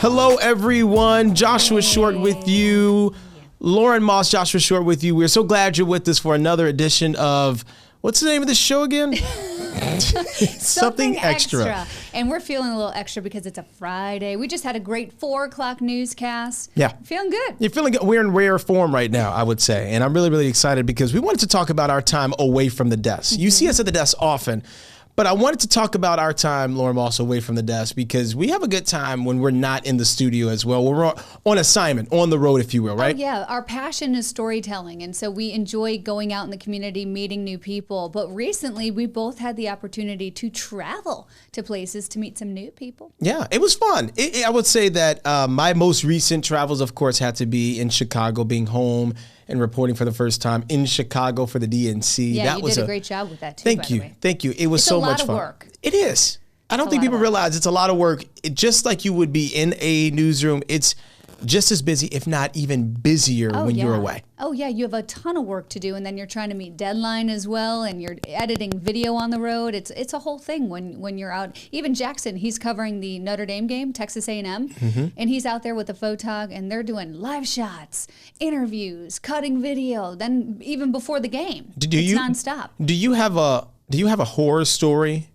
Hello, everyone. Joshua Short with you. Lauren Moss, Joshua Short with you. We're so glad you're with us for another edition of, what's the name of the show again? Something extra. And we're feeling a little extra because it's a Friday. We just had a great 4 o'clock newscast. Yeah. Feeling good. You're feeling good. We're in rare form right now, I would say. And I'm really, really excited because we wanted to talk about our time away from the desk. You see us at the desk often. But I wanted to talk about our time, Lauren Moss, away from the desk, because we have a good time when we're not in the studio as well. We're on assignment, on the road, if you will, right? Oh, yeah. Our passion is storytelling. And so we enjoy going out in the community, meeting new people. But recently, we both had the opportunity to travel to places to meet some new people. Yeah, it was fun. I would say that my most recent travels, of course, had to be in Chicago, being home and reporting for the first time in Chicago for the DNC. Yeah, you did a great job with that, too, Thank you. Thank you. It was so much fun. It's a lot of work. It is. I don't think people realize it's a lot of work. Just like you would be in a newsroom, it's just as busy, if not even busier, when you're away. Oh, yeah. You have a ton of work to do, and then you're trying to meet deadline as well, and you're editing video on the road. It's a whole thing when you're out. Even Jackson, he's covering the Notre Dame game, Texas A&M, and he's out there with the photog, and they're doing live shots, interviews, cutting video, then even before the game. It's nonstop. Do you have a horror story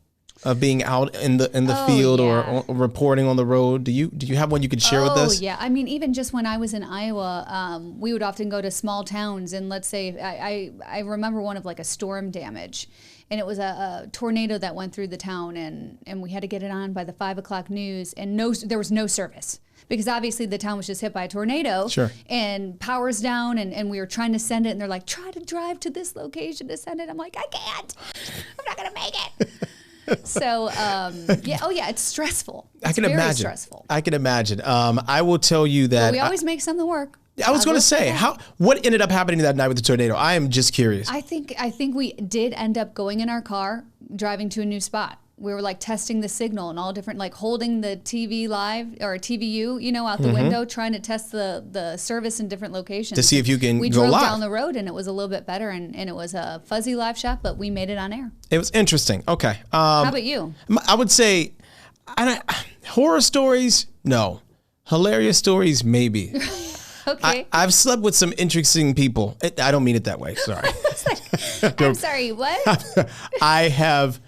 of being out in the field or reporting on the road? Do you have one you could share with us? Oh, yeah. I mean, even just when I was in Iowa, we would often go to small towns, and let's say I remember one of like a storm damage, and it was a tornado that went through the town, and we had to get it on by the 5 o'clock news, and there was no service. Because obviously the town was just hit by a tornado, and power's down, and we were trying to send it, and they're like, try to drive to this location to send it. I'm like, I can't. I'm not going to make it. So, it's stressful. I can imagine. Stressful. I can imagine. I will tell you that. But we always make something work. I was going to say, what ended up happening that night with the tornado? I am just curious. I think we did end up going in our car, driving to a new spot. We were like testing the signal and all different, like holding the TV live or TVU, out the window, trying to test the service in different locations. To see if you can go live. We drove down the road, and it was a little bit better, and it was a fuzzy live shot, but we made it on air. It was interesting. Okay. How about you? I would say, horror stories, no. Hilarious stories, maybe. Okay. I've slept with some interesting people. I don't mean it that way. Sorry. I'm sorry, what? I have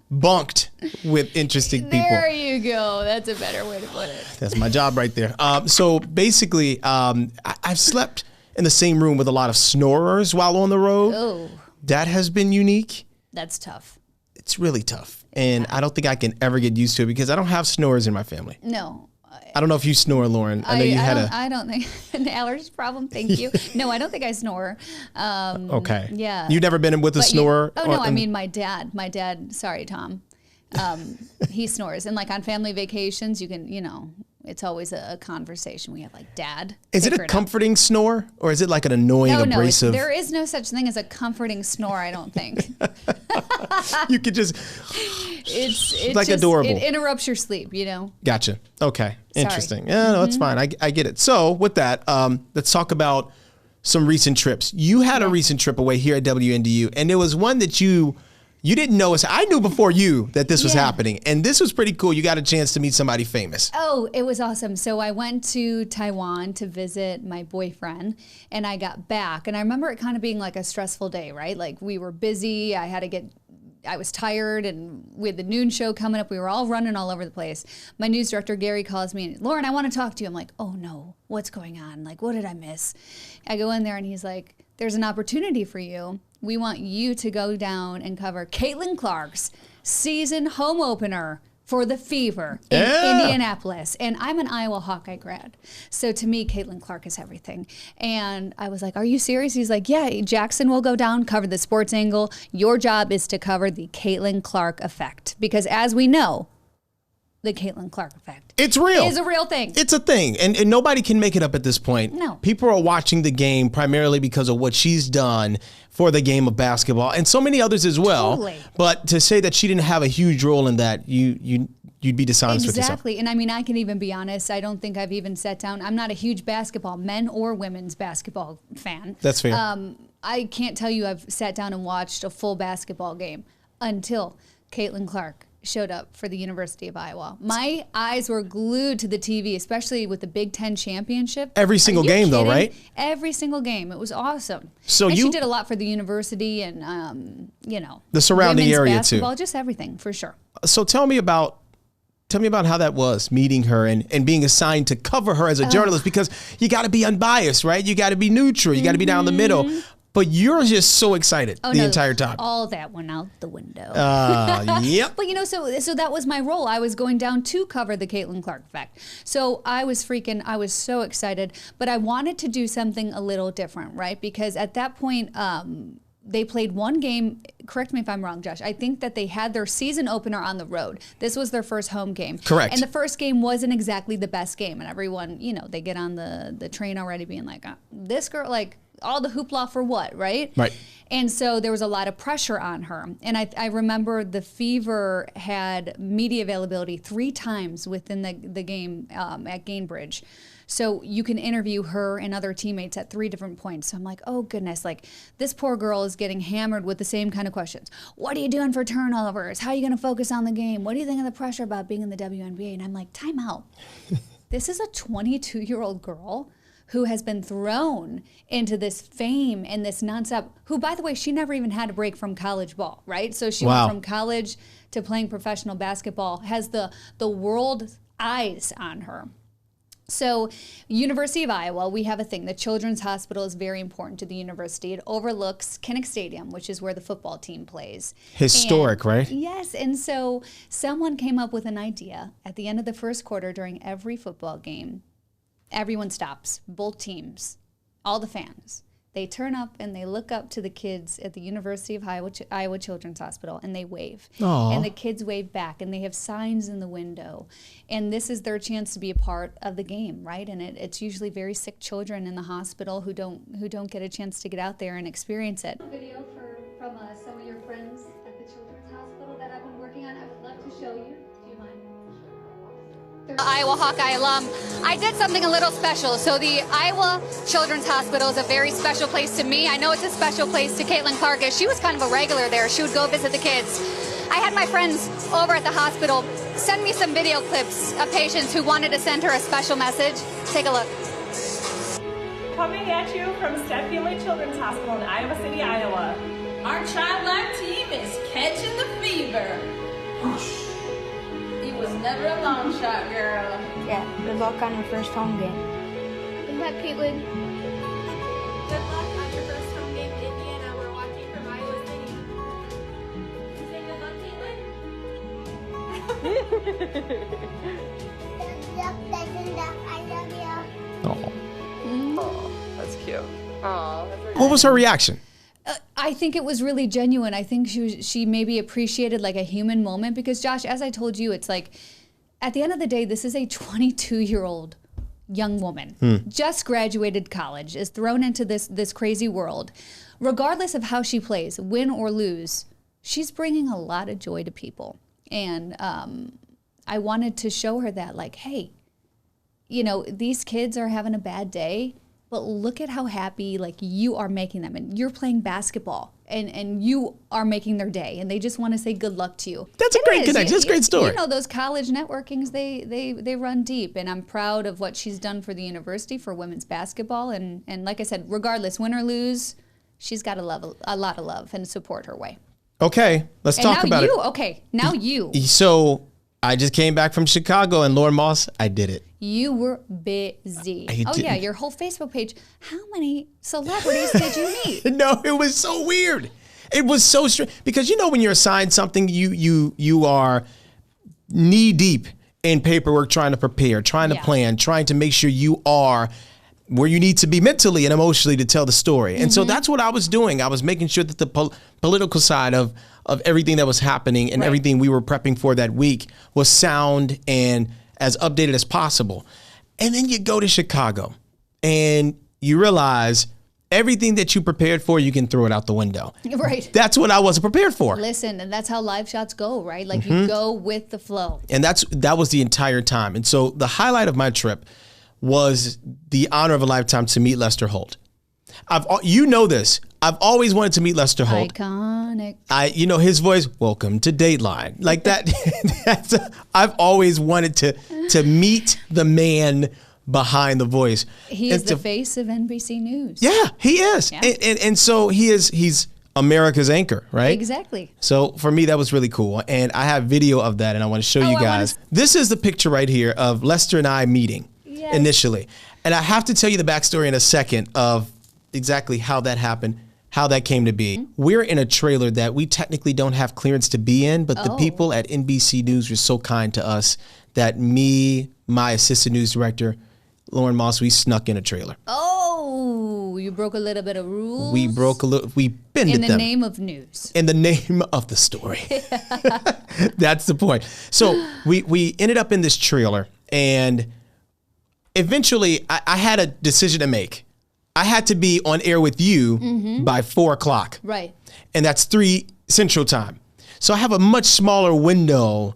bunked with interesting people. There you go. That's a better way to put it. That's my job right there. So basically, I've slept in the same room with a lot of snorers while on the road. Oh. That has been unique. That's tough. It's really tough. And I don't think I can ever get used to it because I don't have snorers in my family. No. I don't know if you snore, Lauren. I know you had I don't think an allergy problem. Thank you. No, I don't think I snore. Okay. Yeah. You've never been with a snorer? I mean my dad. Sorry, Tom. He snores, and like on family vacations, you can, it's always a conversation we have. Like, Dad. Is it a comforting snore, or is it like an annoying, abrasive? There is no such thing as a comforting snore. I don't think. You could just. It's like just, adorable. It interrupts your sleep, Gotcha. Okay. Interesting. Yeah, no, it's fine. I get it. So with that, let's talk about some recent trips. You had a recent trip away here at WNDU, and there was one that you didn't know. I knew before you that this was happening, and this was pretty cool. You got a chance to meet somebody famous. Oh, it was awesome. So I went to Taiwan to visit my boyfriend, and I got back, and I remember it kind of being like a stressful day, right? Like, we were busy. I was tired, and we had the noon show coming up. We were all running all over the place. My news director, Gary, calls me, and Lauren, I want to talk to you. I'm like, oh no, what's going on? Like, what did I miss? I go in there, and he's like, there's an opportunity for you. We want you to go down and cover Caitlin Clark's season home opener for the Fever in Indianapolis. And I'm an Iowa Hawkeye grad. So to me, Caitlin Clark is everything. And I was like, are you serious? He's like, yeah, Jackson will go down, cover the sports angle. Your job is to cover the Caitlin Clark effect. Because as we know, the Caitlin Clark effect. It's real. It is a real thing. It's a thing. And nobody can make it up at this point. No. People are watching the game primarily because of what she's done for the game of basketball, and so many others as well. Totally. But to say that she didn't have a huge role in that, you'd be dishonest with yourself. Exactly. And I mean, I can even be honest. I don't think I've even sat down. I'm not a huge basketball, men or women's basketball fan. That's fair. I can't tell you I've sat down and watched a full basketball game until Caitlin Clark showed up for the University of Iowa. My eyes were glued to the TV, especially with the Big Ten championship. Every single game, though, right? Every single game. It was awesome. So and she did a lot for the university and, you know, the surrounding area basketball, too. Just everything, for sure. So tell me about how that was, meeting her and being assigned to cover her as a journalist, because you got to be unbiased, right? You got to be neutral. You got to be down the middle. But you're just so excited the entire time. All that went out the window. Yep. But, you know, so that was my role. I was going down to cover the Caitlin Clark effect. So I was so excited. But I wanted to do something a little different, right? Because at that point, they played one game. Correct me if I'm wrong, Josh. I think that they had their season opener on the road. This was their first home game. Correct. And the first game wasn't exactly the best game. And everyone, you know, they get on the train already being like, this girl, like, all the hoopla for what, right? Right. And so there was a lot of pressure on her. And I remember the Fever had media availability 3 times within the game at Gainbridge. So you can interview her and other teammates at 3 different points. So I'm like, oh goodness, like this poor girl is getting hammered with the same kind of questions. What are you doing for turnovers? How are you going to focus on the game? What do you think of the pressure about being in the WNBA? And I'm like, time out. This is a 22-year-old girl who has been thrown into this fame and this nonstop, who, by the way, she never even had a break from college ball, right? So she went from college to playing professional basketball, has the world's eyes on her. So University of Iowa, we have a thing. The Children's Hospital is very important to the university. It overlooks Kinnick Stadium, which is where the football team plays. Historic, right? Yes. And so someone came up with an idea at the end of the first quarter during every football game. Everyone stops, both teams, all the fans. They turn up and they look up to the kids at the University of Iowa Children's Hospital and they wave. Aww. And the kids wave back and they have signs in the window. And this is their chance to be a part of the game, right? And it's usually very sick children in the hospital who don't get a chance to get out there and experience it. Video from some of your friends at the Children's Hospital that I've been working on. I would love to show you. Do you mind? Iowa Hawkeye alum, I did something a little special. So the Iowa Children's Hospital is a very special place to me. I know it's a special place to Caitlin Clark, as she was kind of a regular there. She would go visit the kids. I had my friends over at the hospital send me some video clips of patients who wanted to send her a special message. Take a look. Coming at you from Step Family Children's Hospital in Iowa City, Iowa. Our childline team is catching the fever. It was never a long shot, girl. Yeah, good luck on your first home game. Good luck, Caitlin. Good luck on your first home game in Indiana. We're watching from Iowa City. Say good luck, Caitlin. Oh, that's cute. Oh, what was her reaction? I think it was really genuine. I think she maybe appreciated like a human moment because, Josh, as I told you, it's like at the end of the day, this is a 22-year-old young woman, just graduated college, is thrown into this crazy world. Regardless of how she plays, win or lose, she's bringing a lot of joy to people. And I wanted to show her that, like, hey, you know, these kids are having a bad day, but look at how happy like you are making them, and you're playing basketball, and you are making their day, and they just want to say good luck to you. That's a great connection. That's a great story. You know, those college networkings, they run deep, and I'm proud of what she's done for the university for women's basketball, and like I said, regardless, win or lose, she's got a lot of love and support her way. Okay, let's talk about it. Okay, now you. So I just came back from Chicago, and Lauren Moss, I did it. You were busy. Yeah, your whole Facebook page. How many celebrities did you meet? No, it was so weird. It was so strange because you know when you're assigned something, you are knee deep in paperwork, trying to prepare, trying to plan, trying to make sure you are where you need to be mentally and emotionally to tell the story. And so that's what I was doing. I was making sure that the political side of everything that was happening and everything we were prepping for that week was sound and as updated as possible. And then you go to Chicago and you realize everything that you prepared for, you can throw it out the window. Right. That's what I wasn't prepared for. Listen, and that's how live shots go, right? Like you go with the flow. And that was the entire time. And so the highlight of my trip was the honor of a lifetime to meet Lester Holt. You know this. I've always wanted to meet Lester Holt. Iconic. His voice, welcome to Dateline. Like that. I've always wanted to meet the man behind the voice. He is the face of NBC News. Yeah, he is. Yeah. And so he's America's anchor, right? Exactly. So for me, that was really cool. And I have video of that and I want to show you guys. This is the picture right here of Lester and I meeting initially. And I have to tell you the backstory in a second of exactly how that happened, how that came to be. We're in a trailer that we technically don't have clearance to be in, but the people at NBC News were so kind to us that me, my assistant news director, Lauren Moss, we snuck in a trailer. Oh, you broke a little bit of rules. We bended them. In the name of news. In the name of the story. That's the point. So we ended up in this trailer, and eventually I had a decision to make. I had to be on air with you by 4 o'clock. Right. And that's 3 Central Time. So I have a much smaller window,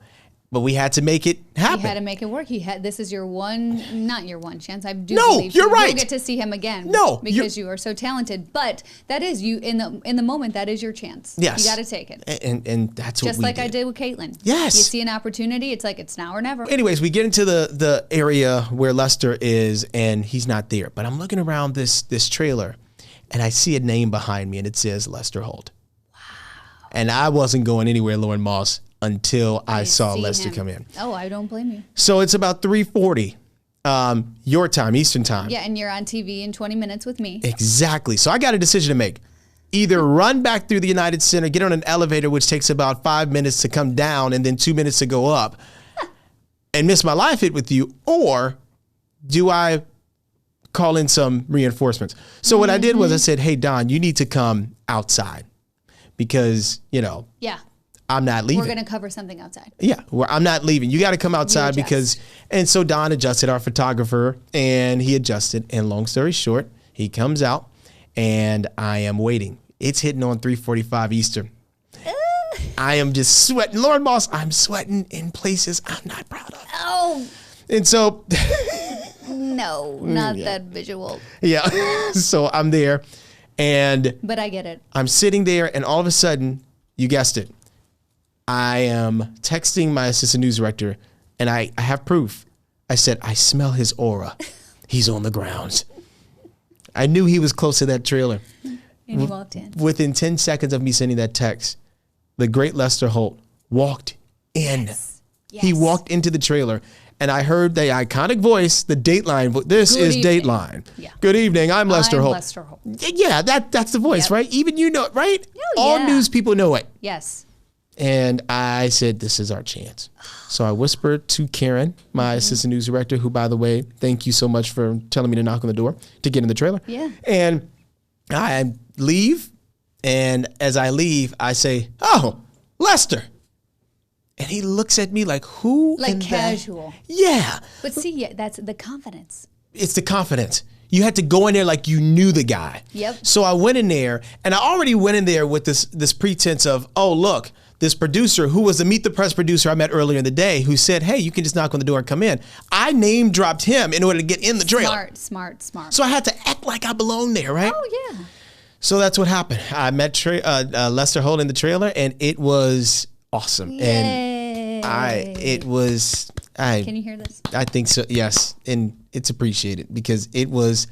but we had to make it happen. He had to make it work. This is your one, not your one chance. I do No, believe you're right. You'll get to see him again. No, because you are so talented. But that is you in the moment. That is your chance. Yes. You got to take it. And that's what Just we like did. I did with Caitlin. Yes. You see an opportunity, it's like it's now or never. Anyways, we get into the area where Lester is, and he's not there. But I'm looking around this trailer, and I see a name behind me, and it says Lester Holt. Wow. And I wasn't going anywhere, Lauren Moss, until I saw Lester come in. Oh, I don't blame you. So it's about 3:40, your time, Eastern time. Yeah, and you're on TV in 20 minutes with me. Exactly. So I got a decision to make. Either run back through the United Center, get on an elevator, which takes about 5 minutes to come down and then 2 minutes to go up, and miss my live hit with you, or do I call in some reinforcements? So what I did was I said, hey, Don, you need to come outside because, Yeah. I'm not leaving. We're going to cover something outside. Yeah, I'm not leaving. You got to come outside because, and so Don adjusted, our photographer, and he adjusted. And long story short, he comes out and I am waiting. It's hitting on 3:45 Eastern. I am just sweating. Lauren Moss, I'm sweating in places I'm not proud of. Oh, And so, no, not that visual. yeah, so I'm there and But I get it. I'm sitting there and all of a sudden, you guessed it, I am texting my assistant news director, and I have proof. I said, I smell his aura. He's on the grounds. I knew he was close to that trailer. And he walked in. Within 10 seconds of me sending that text, the great Lester Holt walked in. Yes. He walked into the trailer, and I heard the iconic voice, the Dateline. This Good is evening. Dateline. Yeah. Good evening. I'm Lester Holt. Lester Holt. Yeah, that's the voice, Yep. right? Even you know it, right? Oh, All yeah. news people know it. Yes. And I said, this is our chance. So I whispered to Karen, my assistant news director, who, by the way, thank you so much for telling me to knock on the door to get in the trailer. Yeah. And I leave. And as I leave, I say, oh, Lester. And he looks at me like, who? Like in the- casual. Yeah. But see, that's the confidence. It's the confidence. You had to go in there like you knew the guy. Yep. So I went in there, and I already went in there with this pretense of, oh, look, this producer who was the Meet the Press producer I met earlier in the day who said, hey, you can just knock on the door and come in. I name dropped him in order to get in the trailer. Smart. So I had to act like I belonged there, right? Oh, yeah. So that's what happened. I met Lester Holt in the trailer, and it was awesome. Yay. And Can you hear this? I think so, yes. And it's appreciated because it was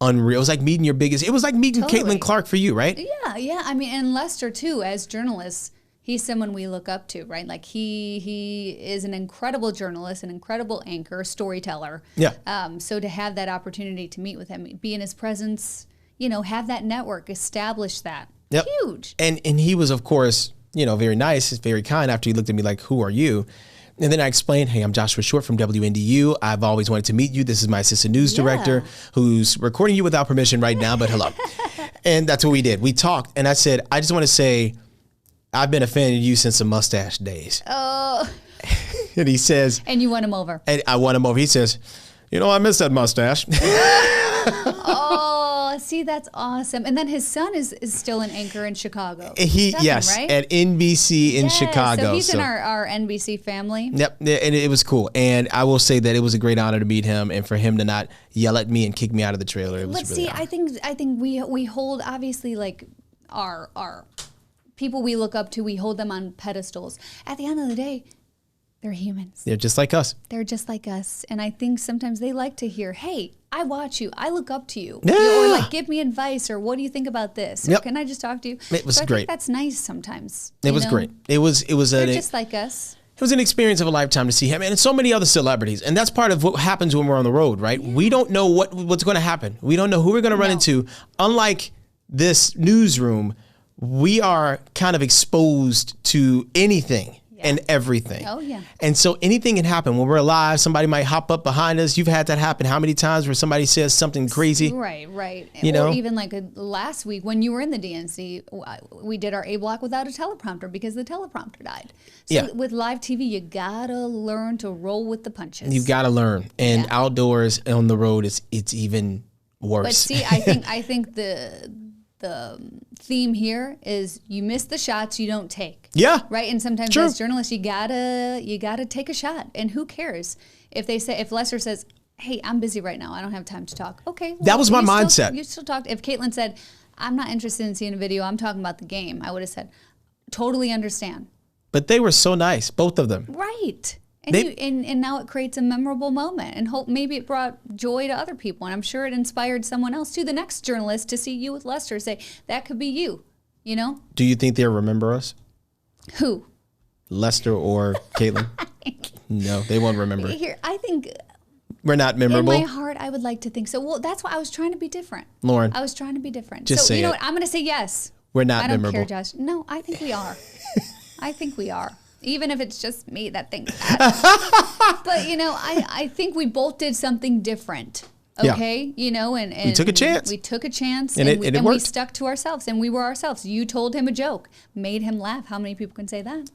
unreal. It was like meeting your biggest, it was like meeting Totally. Caitlin Clark for you, right? Yeah. I mean, and Lester, too, as journalists, he's someone we look up to, right? Like he is an incredible journalist, an incredible anchor, storyteller. Yeah. So to have that opportunity to meet with him, be in his presence, have that network, establish that. Yep. Huge. And he was, of course, very nice, very kind after he looked at me like, who are you? And then I explained, hey, I'm Joshua Short from WNDU. I've always wanted to meet you. This is my assistant news director who's recording you without permission right now, but hello. And that's what we did. We talked, and I said, I just want to say, I've been a fan of you since the mustache days. Oh. And he says, And you won him over. and I won him over. He says, I miss that mustache. Oh, see, that's awesome. And then his son is still an anchor in Chicago. Yes, right? at NBC in Chicago. So he's in our NBC family. Yep, and it was cool. And I will say that it was a great honor to meet him, and for him to not yell at me and kick me out of the trailer. It was But really see, I think we hold, obviously, like our people we look up to, we hold them on pedestals. At the end of the day, they're humans. They're just like us. They're just like us. And I think sometimes they like to hear, hey, I watch you. I look up to you. Yeah. Or like, give me advice, or what do you think about this? Or Yep. can I just talk to you? It was so I great. think that's nice sometimes. It was great. It was They're just like us. It was an experience of a lifetime to see him and so many other celebrities. And that's part of what happens when we're on the road, right? Yeah. We don't know what's going to happen. We don't know who we're going to run into. Unlike this newsroom, we are kind of exposed to anything and everything. Oh, yeah. And so anything can happen. When we're alive, somebody might hop up behind us. You've had that happen how many times where somebody says something crazy? Right. You know? Or even like last week when you were in the DNC, we did our A block without a teleprompter because the teleprompter died. So with live TV, you gotta learn to roll with the punches. You've got to learn. And outdoors on the road, it's even worse. But see, I think the theme here is you miss the shots you don't take. Yeah. Right? And sometimes as journalists you gotta take a shot. And who cares? If Lester says, hey, I'm busy right now, I don't have time to talk. Okay. Well, that was my mindset. You still talked. If Caitlin said, I'm not interested in seeing a video, I'm talking about the game, I would have said, totally understand. But they were so nice, both of them. Right. And now it creates a memorable moment, and hope maybe it brought joy to other people, and I'm sure it inspired someone else too. The next journalist to see you with Lester say that could be you. You know? Do you think they'll remember us? Who? Lester or Caitlin? No, they won't remember. Here, I think we're not memorable. in my heart, I would like to think so. Well, that's why I was trying to be different. Lauren, I was trying to be different. Just so say you know it. what? I'm going to say yes. We're not I don't memorable. care, Josh. No, I think we are. I think we are. Even if it's just me that thinks that. But, you know, I think we both did something different. Okay? Yeah. You know, and we took a chance. We took a chance. And it worked. We stuck to ourselves, and we were ourselves. You told him a joke, made him laugh. How many people can say that?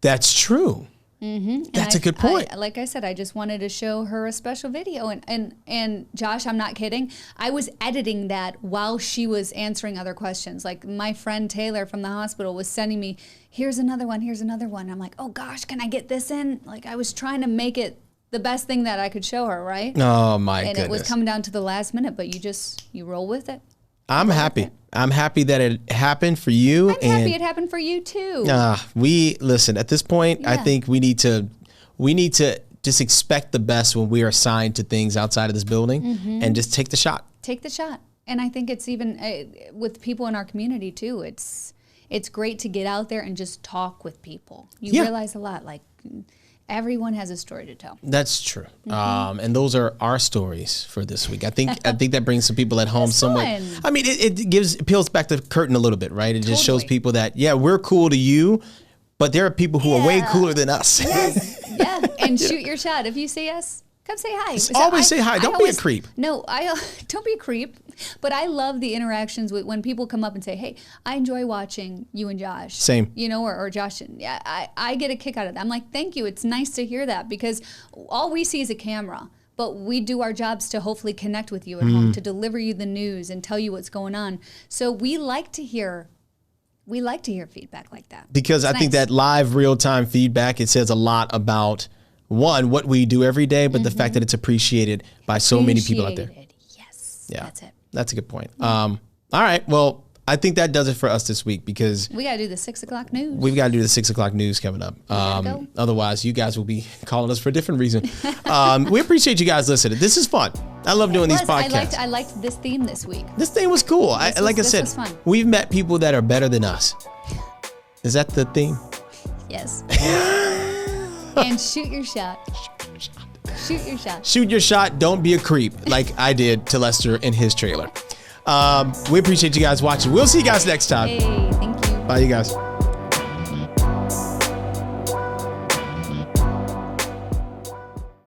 That's true. Mm-hmm. That's a good point. Like I said, I just wanted to show her a special video. And Josh, I'm not kidding. I was editing that while she was answering other questions. Like my friend Taylor from the hospital was sending me, here's another one. I'm like, oh gosh, can I get this in? Like I was trying to make it the best thing that I could show her, right? Oh my goodness. And it was coming down to the last minute, but you roll with it. I'm happy. I'm happy that it happened for you. I'm happy it happened for you too. Listen, at this point, I think we need to just expect the best when we are assigned to things outside of this building and just take the shot. Take the shot. And I think it's even with people in our community too. It's great to get out there and just talk with people. You realize a lot, like everyone has a story to tell. That's true. And those are our stories for this week. I think that brings some people at home somewhat. I mean, it peels back the curtain a little bit, right? It just shows people that, we're cool to you, but there are people who are way cooler than us. Yes. Yeah. And shoot your shot. If you see us, come say hi. Always say hi. Don't be a creep. No, don't be a creep. But I love the interactions with when people come up and say, hey, I enjoy watching you and Josh. Same. You know, or Josh. Yeah, I get a kick out of that. I'm like, thank you. It's nice to hear that because all we see is a camera. But we do our jobs to hopefully connect with you at home, to deliver you the news and tell you what's going on. So we like to hear feedback like that. Because I think that live real-time feedback, it says a lot about, one, what we do every day, but the fact that it's appreciated by so many people out there. Yes. Yeah. That's it. That's a good point. All right. Well, I think that does it for us this week because we got to do the 6 o'clock news. We've got to do the 6 o'clock news coming up. Otherwise, you guys will be calling us for a different reason. We appreciate you guys listening. This is fun. I love doing these podcasts. I liked this theme this week. This theme was cool. Like I said, was fun. We've met people that are better than us. Is that the theme? Yes. And shoot your shot. Shoot your shot. Shoot your shot. Don't be a creep like I did to Lester in his trailer. We appreciate you guys watching. We'll see you guys next time. Hey, thank you. Bye, you guys.